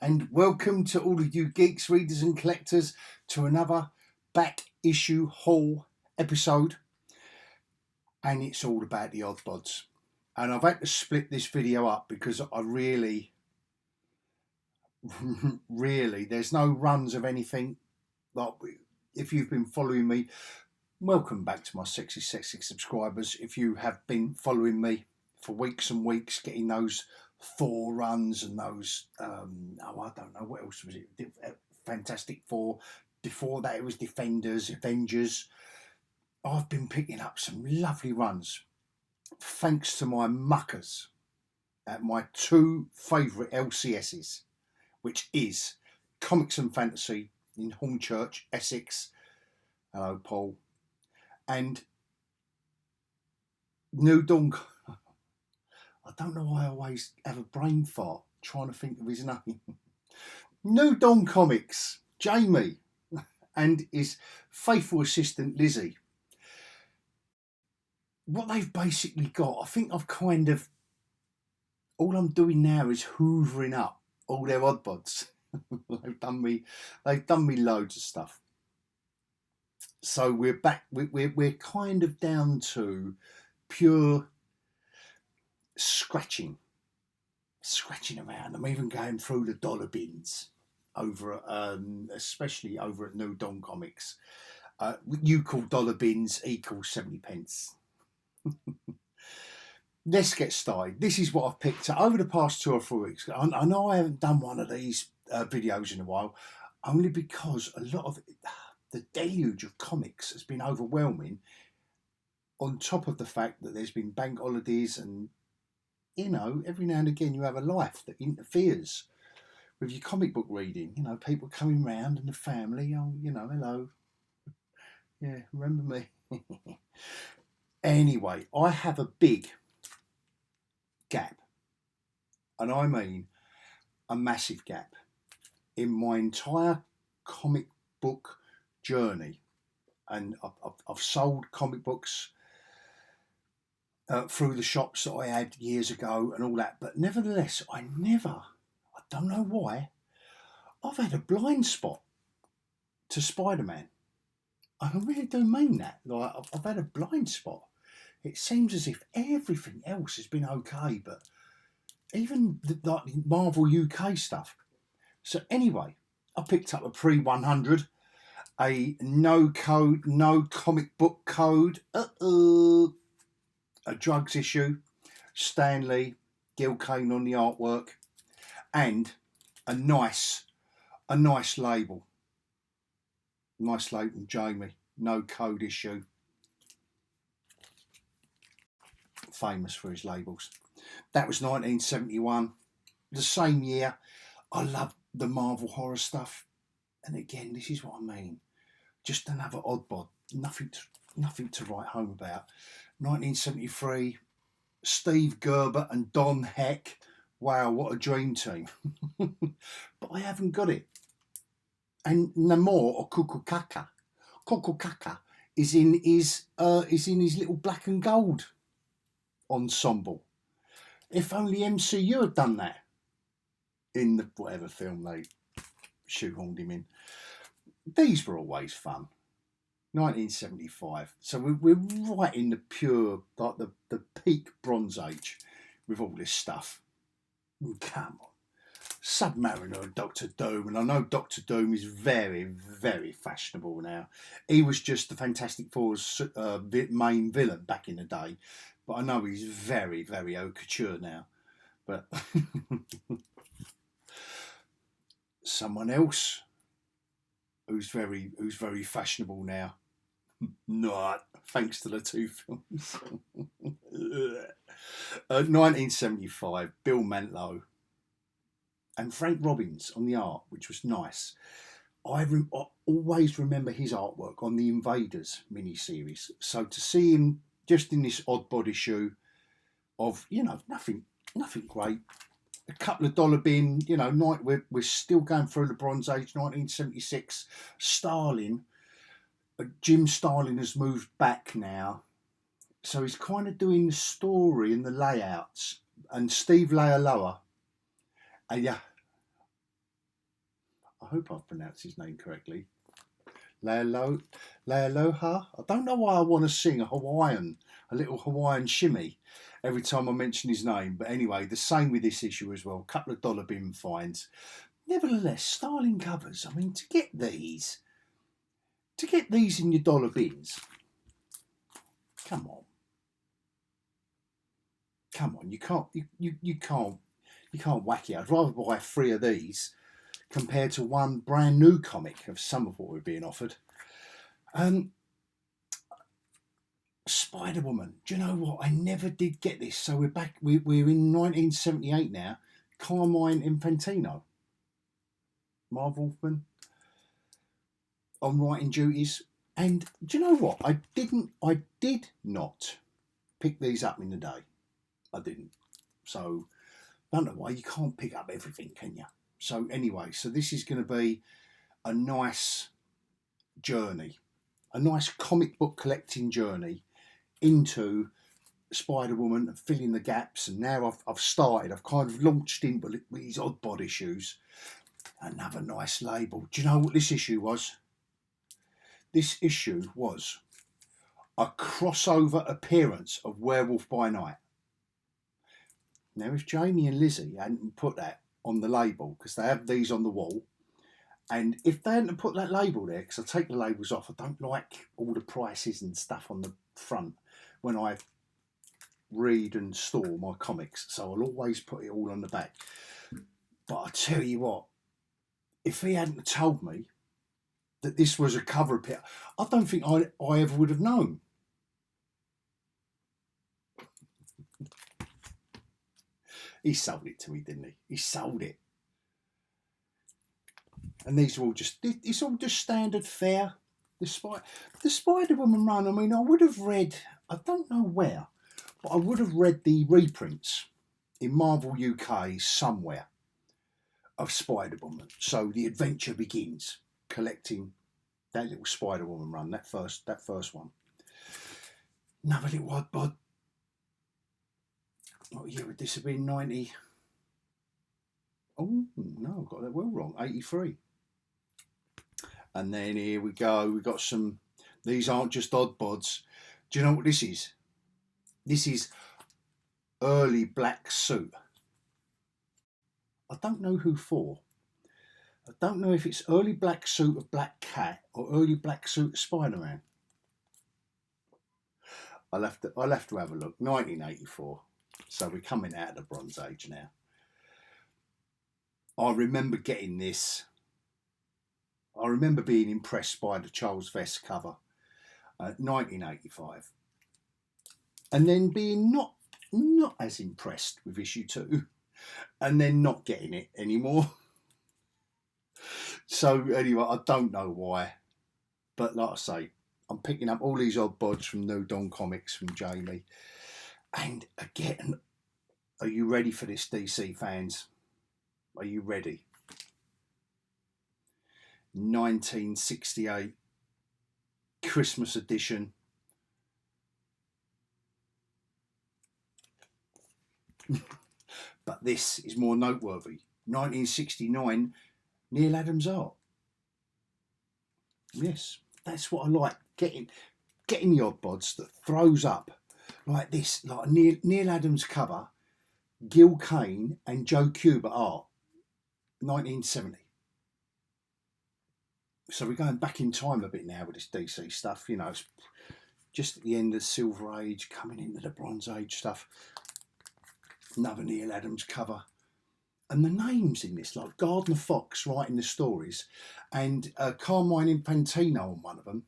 and welcome to all of you geeks, readers and collectors to another back issue haul episode, and it's all about the odd bods. And I've had to split this video up because I really there's no runs of anything. Like, if you've been following me, welcome back to my sexy subscribers. If you have been following me for weeks and weeks, getting those Thor runs and those I don't know what else was it, Fantastic Four. Before that it was Defenders, Avengers. I've been picking up some lovely runs thanks to my muckers at my two favourite LCSs, which is Comics and Fantasy in Hornchurch, Essex. Hello, Paul. And New Dawn. I don't know why I always have a brain fart trying to think of his name. New Dawn Comics, Jamie, and his faithful assistant Lizzie. What they've basically got, I think I've kind of, all I'm doing now is hoovering up all their odd bods. they've done me loads of stuff. So we're back, we're kind of down to pure scratching around. I'm even going through the dollar bins over especially over at New Dawn Comics. You call dollar bins, he calls 70 pence. Let's get started. This is what I've picked up over the past 2 or 3 weeks. I know I haven't done one of these videos in a while, only because a lot of the deluge of comics has been overwhelming, on top of the fact that there's been bank holidays and, you know, every now and again you have a life that interferes with your comic book reading. You know, people coming round and the family, oh, you know, hello. Yeah, remember me? Anyway, I have a big gap, and I mean a massive gap, in my entire comic book journey. And I've sold comic books through the shops that I had years ago and all that, but nevertheless, I don't know why, I've had a blind spot to Spider-Man. I really do mean that. Like, I've had a blind spot. It seems as if everything else has been okay, but even the Marvel UK stuff. So anyway, I picked up a pre-100, a no comic book code, a drugs issue, Stan Lee, Gil Kane on the artwork, and a nice label. Nice label, Jamie, no code issue. Famous for his labels. That was 1971. The same year, I loved the Marvel horror stuff. And again, this is what I mean. Just another odd bod. Nothing to write home about. 1973, Steve Gerber and Don Heck. Wow, what a dream team. But I haven't got it. And Namor or Kukukaka is in his little black and gold ensemble. If only MCU had done that in the whatever film they shoehorned him in. These were always fun. 1975. So we're right in the pure, like the peak Bronze Age with all this stuff. Come on. Submariner and Doctor Doom, and I know Doctor Doom is very, very fashionable now. He was just the Fantastic Four's main villain back in the day, but I know he's very, very haute couture now. But someone else who's very fashionable now. Not thanks to the two films. 1975, Bill Mantlo and Frank Robbins on the art, which was nice. I always remember his artwork on the Invaders miniseries. So to see him just in this odd body issue of, you know, nothing great. A couple of dollar bin, you know, we're still going through the Bronze Age, 1976. Starlin, Jim Starlin has moved back now. So he's kind of doing the story and the layouts. And Steve Leialoha, yeah, I hope I've pronounced his name correctly. Rayleigh. I don't know why I want to sing a little Hawaiian shimmy every time I mention his name. But anyway, the same with this issue as well. A couple of dollar bin fines. Nevertheless, styling covers. I mean, to get these in your dollar bins, come on, you can't whack it. I'd rather buy 3 of these compared to one brand new comic of some of what we're being offered. Spider-Woman. Do you know what? I never did get this. So we're back. We're in 1978 now. Carmine Infantino, Marvel Wolfman, on writing duties. And do you know what? I did not pick these up in the day. I didn't. So I don't know why. You can't pick up everything, can you? So anyway, so this is going to be a nice journey, a nice comic book collecting journey into Spider-Woman and filling the gaps. And now I've started. I've kind of launched into these odd bod issues. Another nice label. Do you know what this issue was? This issue was a crossover appearance of Werewolf by Night. Now, if Jamie and Lizzie hadn't put that on the label, because they have these on the wall, and if they hadn't put that label there, because I take the labels off, I don't like all the prices and stuff on the front when I read and store my comics, so I'll always put it all on the back. But I tell you what, if he hadn't told me that this was a cover appeal, I don't think I ever would have known. He sold it to me, didn't he? He sold it. And these are all just, it's all just standard fare. The Spider-Woman run, I mean, I would have read, I don't know where, but I would have read the reprints in Marvel UK somewhere of Spider-Woman. So the adventure begins, collecting that little Spider-Woman run, that first one. Another little odd bod. What year would this have been? 90? Oh no, I got that well wrong. 83. And then here we go. We've got some. These aren't just odd bods. Do you know what this is? This is early Black Suit. I don't know who for. I don't know if it's early Black Suit of Black Cat or early Black Suit of Spider-Man. I'll have to have a look. 1984. So we're coming out of the Bronze Age now. I remember getting this. I remember being impressed by the Charles Vess cover, 1985, and then being not as impressed with issue 2, and then not getting it anymore. So anyway, I don't know why, but like I say, I'm picking up all these odd bods from New Dawn Comics from Jamie. And again, are you ready for this, DC fans? Are you ready? 1968 Christmas edition. But this is more noteworthy. 1969 Neil Adams art. Yes, that's what I like. Getting the odd bods that throws up like this, like Neil Adams cover, Gil Kane and Joe Kubert art, 1970. So we're going back in time a bit now with this DC stuff. You know, it's just at the end of the Silver Age, coming into the Bronze Age stuff. Another Neil Adams cover. And the names in this, like Gardner Fox writing the stories, and Carmine Infantino on one of them,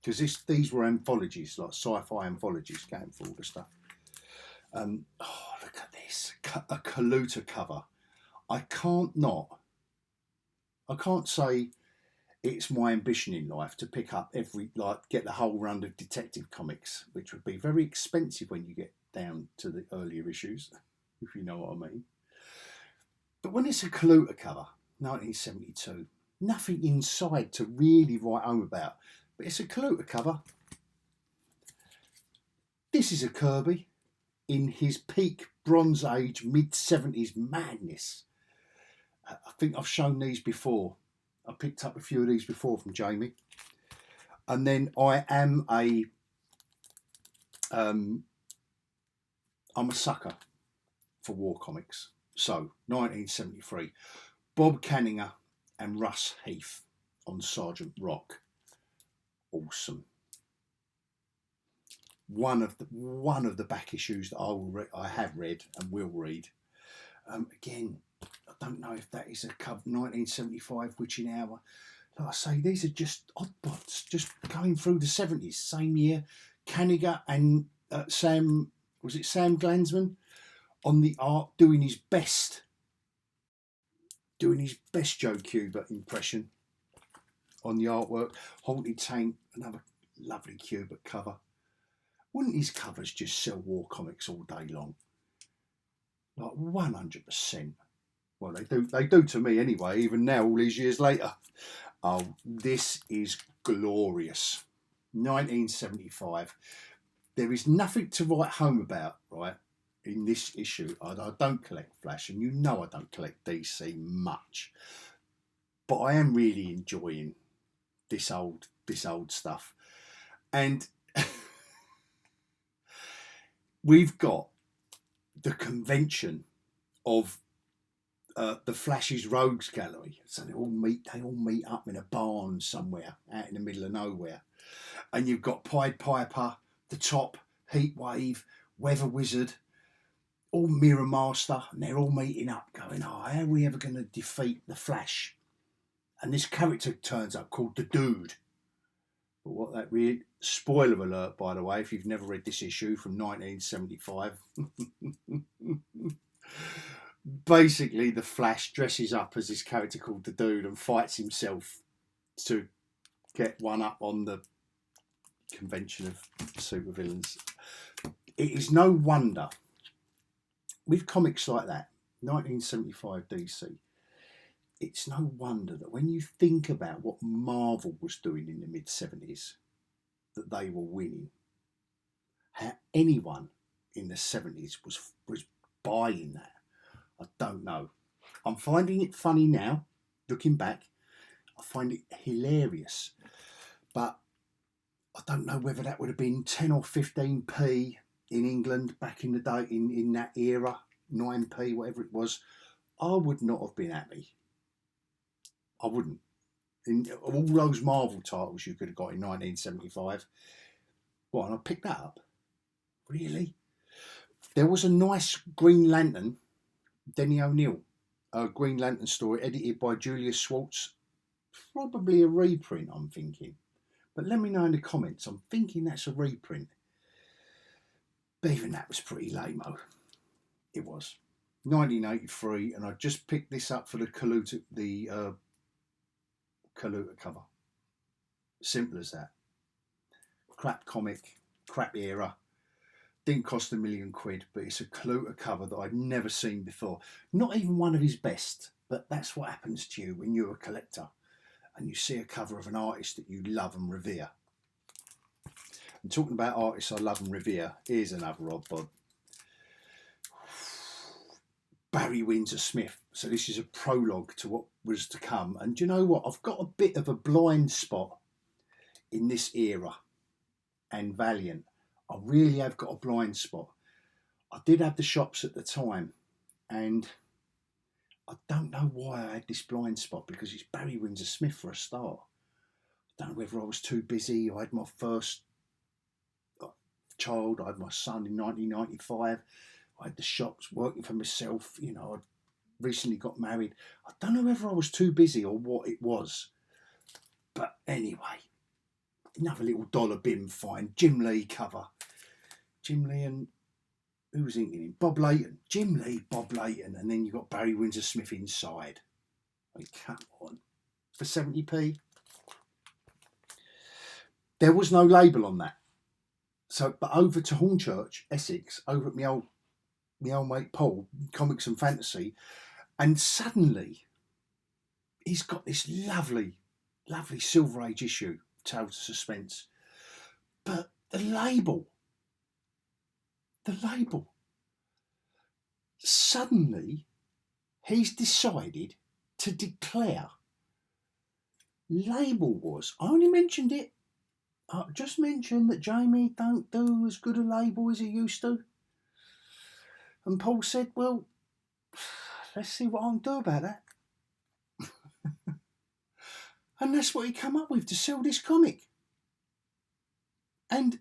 because these were anthologies, like sci-fi anthologies, going for all the stuff. Oh, look at this, a Kaluta cover. I can't say it's my ambition in life to pick up get the whole run of Detective Comics, which would be very expensive when you get down to the earlier issues, if you know what I mean. But when it's a Kaluta cover, 1972, nothing inside to really write home about, but it's a Kaluta cover. This is a Kirby in his peak Bronze Age, mid-70s madness. I think I've shown these before. I picked up a few of these before from Jamie. And then I'm a sucker for war comics. So 1973, Bob Canninger and Russ Heath on Sergeant Rock. Awesome. One of the back issues that I have read and will read. Again, I don't know if that is a cover 1975 Witching Hour. Like I say, these are just oddbods, just going through the 70s, same year. Canninger and Sam Glanzman on the art, doing his best Joe Kubert impression on the artwork. Haunted Tank, another lovely Kubert cover. Wouldn't his covers just sell war comics all day long? Like 100%. Well, they do to me anyway, even now, all these years later. Oh, this is glorious. 1975. There is nothing to write home about, right, in this issue. I don't collect Flash, and you know I don't collect DC much. But I am really enjoying this old stuff. And we've got the convention of the Flash's Rogues Gallery. So they all meet up in a barn somewhere out in the middle of nowhere. And you've got Pied Piper, the Top, Heatwave, Weather Wizard, all Mirror Master, and they're all meeting up going, how are we ever going to defeat the Flash? And this character turns up called the Dude. But what that really... Spoiler alert, by the way, if you've never read this issue from 1975. Basically, the Flash dresses up as this character called the Dude and fights himself to get one up on the convention of supervillains. It is no wonder, with comics like that, 1975 DC, it's no wonder that when you think about what Marvel was doing in the mid-70s, that they were winning. How anyone in the 70s was buying that, I don't know. I'm finding it funny now, looking back. I find it hilarious. But I don't know whether that would have been 10 or 15p in England back in the day, in that era, 9p, whatever it was. I would not have been happy. I wouldn't. In all those Marvel titles you could have got in 1975. What, and I picked that up? Really? There was a nice Green Lantern, Denny O'Neil, a Green Lantern story edited by Julius Schwartz. Probably a reprint, I'm thinking. But let me know in the comments. I'm thinking that's a reprint. But even that was pretty lame-o. It was. 1983, and I just picked this up for the Kaluta cover. Simple as that. Crap comic, crap era. Didn't cost £1 million, but it's a Kaluta cover that I'd never seen before. Not even one of his best, but that's what happens to you when you're a collector and you see a cover of an artist that you love and revere. And talking about artists I love and revere, here's another odd bod. Barry Windsor Smith. So this is a prologue to what was to come. And do you know what? I've got a bit of a blind spot in this era and Valiant. I really have got a blind spot. I did have the shops at the time, and I don't know why I had this blind spot, because it's Barry Windsor Smith for a start. I don't know whether I was too busy. I had my first child. I had my son in 1995. I had the shops working for myself. You know, I'd recently got married. I don't know whether I was too busy or what it was. But anyway, another little dollar bin find. Jim Lee cover. Jim Lee and who was inking him? Bob Layton. Jim Lee, Bob Layton. And then you've got Barry Windsor Smith inside. I mean, come on. For 70p. There was no label on that. So, but over to Hornchurch, Essex, over at my old mate Paul, Comics and Fantasy, and suddenly he's got this lovely Silver Age issue, Tales of Suspense. But the label, suddenly he's decided to declare label was. I only mentioned it. I just mentioned that Jamie don't do as good a label as he used to. And Paul said, well, let's see what I can do about that. And that's what he come up with to sell this comic. And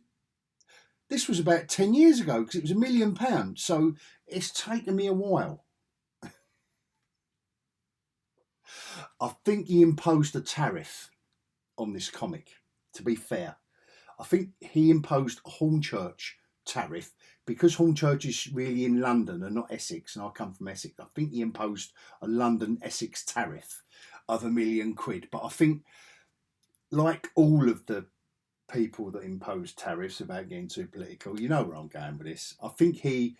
this was about 10 years ago because it was £1 million. So it's taken me a while. I think he imposed a tariff on this comic, to be fair. I think he imposed a Hornchurch tariff because Hornchurch is really in London and not Essex, and I come from Essex. I think he imposed a London Essex tariff of £1 million. But I think, like all of the people that impose tariffs, without getting too political, you know where I'm going with this. I think he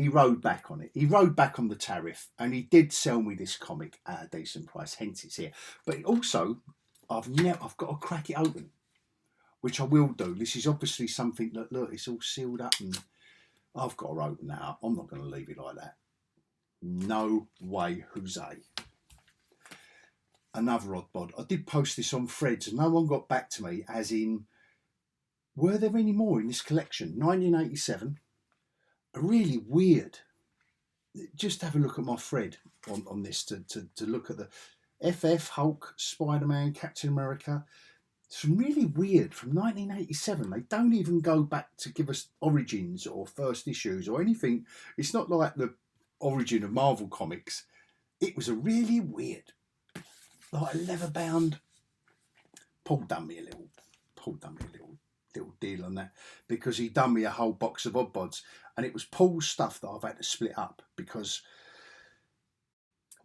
rode back on it. He rode back on the tariff, and he did sell me this comic at a decent price. Hence, it's here. But also, I've got to crack it open, which I will do. This is obviously something that, look, it's all sealed up, and I've got to open that up. I'm not going to leave it like that. No way, Jose. Another odd bod. I did post this on Threads, and no one got back to me, as in, were there any more in this collection? 1987. A really weird. Just have a look at my thread on this to look at the FF, Hulk, Spider-Man, Captain America. It's really weird from 1987. They don't even go back to give us origins or first issues or anything. It's not like the origin of Marvel Comics. It was a really weird, like a leather-bound. Paul done me a little deal on that because he done me a whole box of odd bods, and it was Paul's stuff that I've had to split up because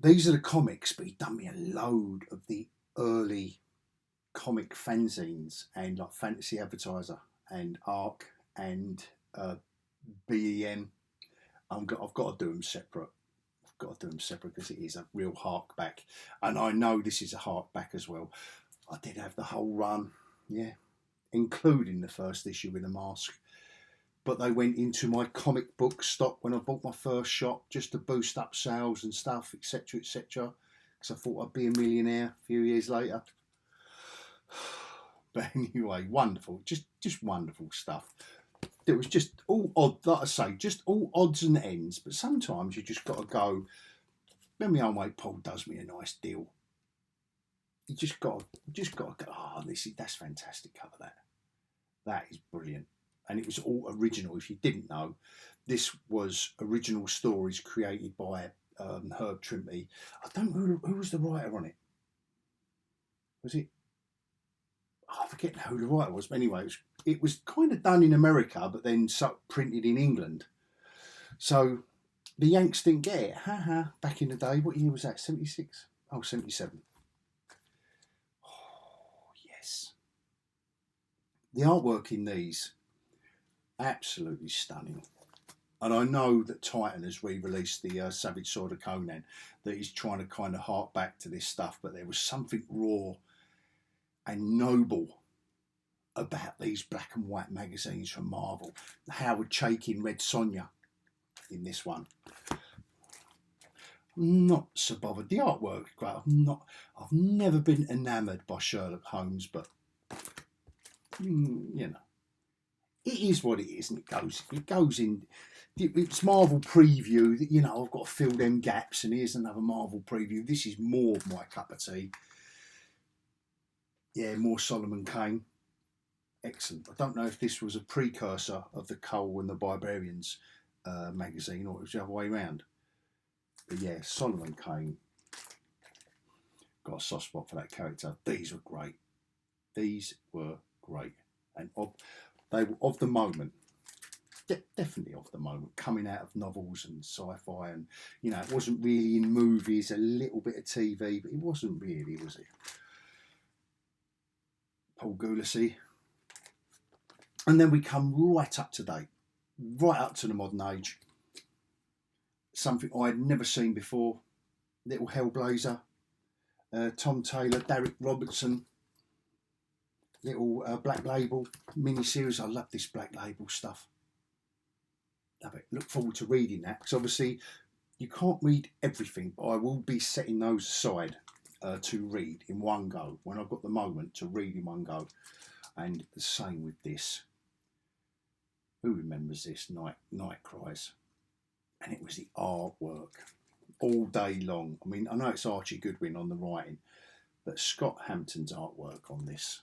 these are the comics, but he done me a load of the early comic fanzines and like Fantasy Advertiser and Arc and BEM. I've got to do them separate. I've got to do them separate because it is a real hark back, and I know this is a hark back as well. I did have the whole run, yeah, including the first issue with a mask, but they went into my comic book stock when I bought my first shop just to boost up sales and stuff, etc., etc., because I thought I'd be a millionaire a few years later. But anyway, wonderful, just wonderful stuff. It was just all odd, like I say, just all odds and ends, but sometimes you just got to go, when my old mate Paul does me a nice deal, you just got to go, oh, that's fantastic, cover that is brilliant. And it was all original. If you didn't know, this was original stories created by Herb Trimpe. I don't know who was the writer on it. Was it? Oh, I forget who the writer was. But anyway, it was kind of done in America, but then printed in England. So the Yanks didn't get it. Back in the day. What year was that? 76? Oh, 77. Oh, yes. The artwork in these, absolutely stunning. And I know that Titan has re-released the Savage Sword of Conan, that he's trying to kind of hark back to this stuff, but there was something raw and noble about these black and white magazines from Marvel. Howard Chaykin read Sonia in this one. I'm not so bothered. The artwork, great. I've never been enamoured by Sherlock Holmes, but you know, it is what it is, and it goes in. It's Marvel preview. You know, I've got to fill them gaps, and here's another Marvel preview. This is more my cup of tea. Yeah, more Solomon Kane. Excellent. I don't know if this was a precursor of the Cole and the Barbarians magazine, or it was the other way around. But yeah, Solomon Kane. Got a soft spot for that character. These were great. These were great, and they were of the moment. Definitely of the moment, coming out of novels and sci-fi, and you know, it wasn't really in movies. A little bit of TV, but it wasn't really, was it? Paul Gulacy. And then we come right up to date, right up to the modern age. Something I had never seen before. Little Hellblazer, Tom Taylor, Derek Robertson. Little Black Label mini-series. I love this Black Label stuff. Love it. Look forward to reading that, because obviously you can't read everything, but I will be setting those aside to read in one go, when I've got the moment to read in one go. And the same with this. Who remembers this? Night Cries. And it was the artwork all day long. I mean, I know it's Archie Goodwin on the writing, but Scott Hampton's artwork on this,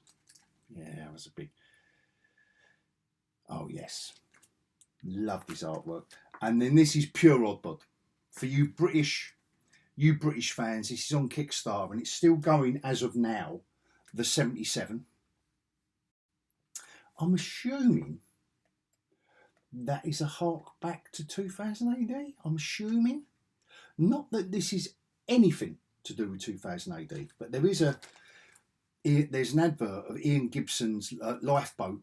yeah, that was a big, oh yes, loved his artwork. And then this is pure Oddbod. For you British fans, this is on Kickstarter and it's still going as of now, the 77. I'm assuming that is a hark back to 2000 AD. I'm assuming. Not that this is anything to do with 2000 AD, but there's an advert of Ian Gibson's Lifeboat.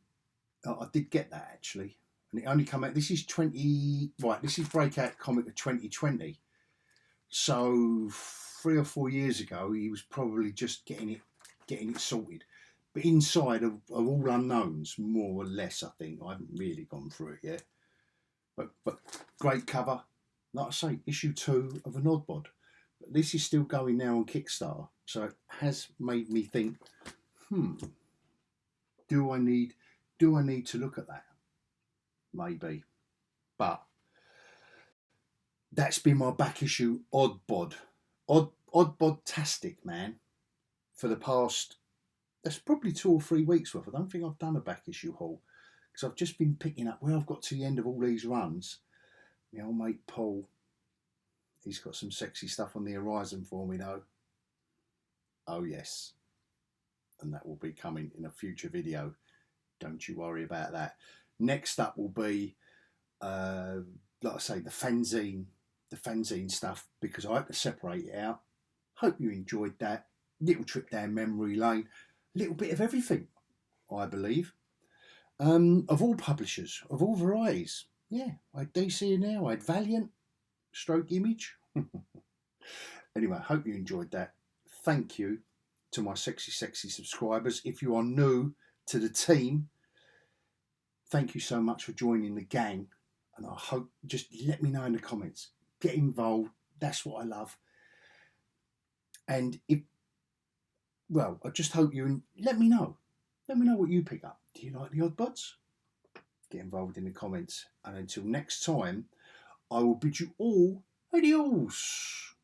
I did get that actually, and it only came out. This is This is Breakout Comic of 2020. So 3 or 4 years ago, he was probably just getting it sorted. But inside of All Unknowns, more or less, I think. I haven't really gone through it yet. But great cover. Like I say, issue 2 of an Oddbod. But this is still going now on Kickstarter. So it has made me think, do I need to look at that? Maybe. But that's been my back issue Oddbod. Oddbod-tastic, man. For the past, that's probably 2 or 3 weeks worth. I don't think I've done a back issue haul because I've just been picking up where I've got to the end of all these runs. My old mate Paul, he's got some sexy stuff on the horizon for me though. Oh yes, and that will be coming in a future video. Don't you worry about that. Next up will be, like I say, the fanzine stuff, because I had to separate it out. Hope you enjoyed that little trip down memory lane. A little bit of everything, I believe. Of all publishers, of all varieties. Yeah, I had DC now, I had Valiant, Stroke Image. Anyway, I hope you enjoyed that. Thank you to my sexy subscribers. If you are new to the team, thank you so much for joining the gang. And I hope, just let me know in the comments. Get involved. That's what I love. And I just hope you let me know. Let me know what you pick up. Do you like the Oddbods? Get involved in the comments. And until next time, I will bid you all adios.